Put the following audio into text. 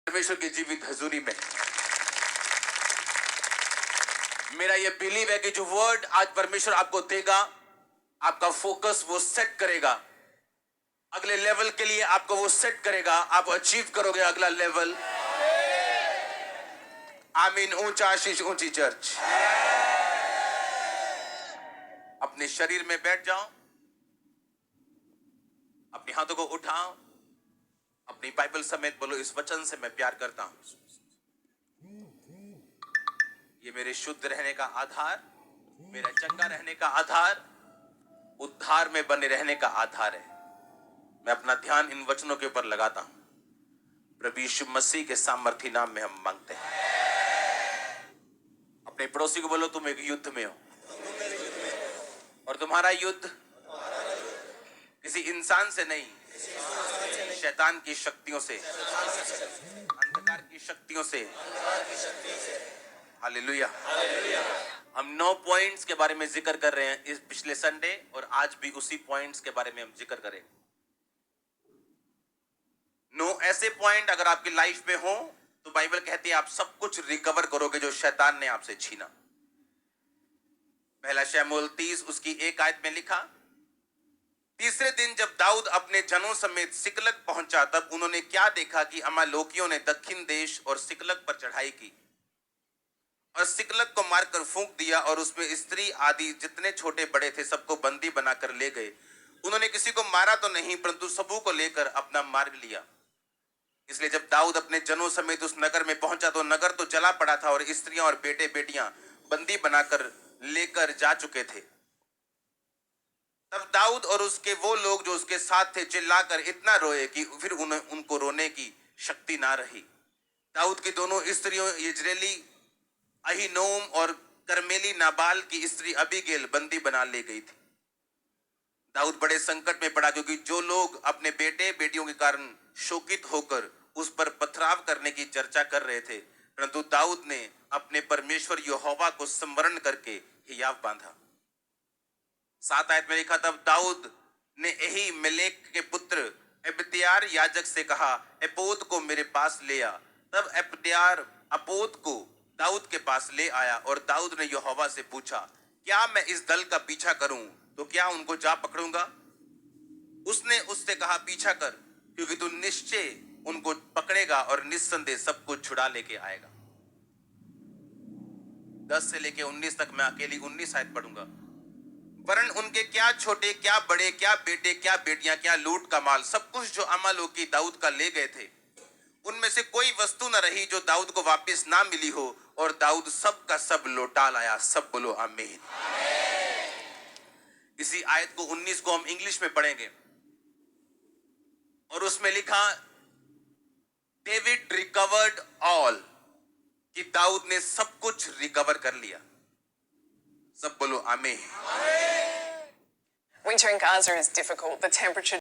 परमेश्वर की जीवित हजूरी में मेरा यह बिलीव है कि जो वर्ड आज परमेश्वर आपको देगा, आपका फोकस वो सेट करेगा अगले लेवल के लिए, आपको वो सेट करेगा, आप अचीव करोगे अगला लेवल। आमीन। ऊंचा आशीष, ऊंची चर्च। अपने शरीर में बैठ जाओ, अपने हाथों को उठाओ, अपनी बाइबल समेत बोलो, इस वचन से मैं प्यार करता हूं। ये मेरे शुद्ध रहने का आधार, मेरा चंगा रहने का आधार, उद्धार में बने रहने का आधार है। मैं अपना ध्यान इन वचनों के ऊपर लगाता हूं। प्रभु यीशु मसीह के सामर्थी नाम में हम मांगते हैं। अपने पड़ोसी को बोलो, तुम एक युद्ध में हो और तुम्हारा युद्ध किसी इंसान से नहीं, शैतान की शक्तियों से, अंधकार की शक्तियों से। हालेलुया। हम 9 पॉइंट्स के बारे में जिक्र कर रहे हैं इस पिछले संडे, और आज भी उसी पॉइंट्स के बारे में हम जिक्र करें। 9 ऐसे पॉइंट अगर आपकी लाइफ में हो तो बाइबल कहती है आप सब कुछ रिकवर करोगे जो शैतान ने आपसे छीना। पहला शमूएल 30 उसकी 1 आयत में लिखा, तीसरे दिन जब दाऊद अपने जनों समेत सिकलग पहुंचा, तब उन्होंने क्या देखा कि अमालेकियों ने दक्षिण देश और सिकलग पर चढ़ाई की और सिकलग को मारकर फूंक दिया, और उसमें स्त्री आदि जितने छोटे बड़े थे सबको बंदी बनाकर ले गए। उन्होंने किसी को मारा तो नहीं, परंतु सबू को लेकर अपना मार्ग लिया। इसलिए जब दाऊद अपने जनों समेत उस नगर में पहुंचा तो नगर तो जला पड़ा था और स्त्रियां और बेटे बेटियां बंदी बनाकर लेकर जा चुके थे। तब दाऊद और उसके वो लोग जो उसके साथ थे चिल्लाकर इतना रोए कि फिर उनको रोने की शक्ति ना रही। दाऊद की दोनों स्त्रियों यिज्रेली अहीनोम और करमेली नाबाल की स्त्री अबीगेल बंदी बना ले गई थी। दाऊद बड़े संकट में पड़ा, क्योंकि जो लोग अपने बेटे बेटियों के कारण शोकित होकर उस पर पथराव करने की चर्चा कर रहे थे, परंतु दाऊद ने अपने परमेश्वर यहोवा को स्मरण करके हियाव बांधा। 7 आयत में लिखा, तब दाऊद ने यही मेलेक के पुत्र एब्यातार याजक से कहा, एपोद को मेरे पास ले आ। तब एब्यातार अपोद को दाऊद के पास ले आया, और दाऊद ने यहोवा से पूछा, क्या मैं इस दल का पीछा करूं तो क्या उनको जा पकड़ूंगा? उसने उससे कहा, पीछा कर, क्योंकि तू निश्चय उनको पकड़ेगा और निस्संदेह सब कुछ छुड़ा लेके आएगा। 10 से लेके 19 तक मैं अकेली 19 आयत पढ़ूंगा। वरन उनके क्या छोटे क्या बड़े, क्या बेटे क्या बेटियां, क्या लूट का माल, सब कुछ जो अमालेकी दाऊद का ले गए थे, उनमें से कोई वस्तु न रही जो दाऊद को वापस ना मिली हो, और दाऊद सब का सब लौटा लाया। सब बोलो आमीन। इसी आयत को 19 को हम इंग्लिश में पढ़ेंगे, और उसमें लिखा, डेविड रिकवर्ड ऑल, कि दाऊद ने सब कुछ रिकवर कर लिया। सब बोलो आमीन। Winter in Gaza is difficult. The temperature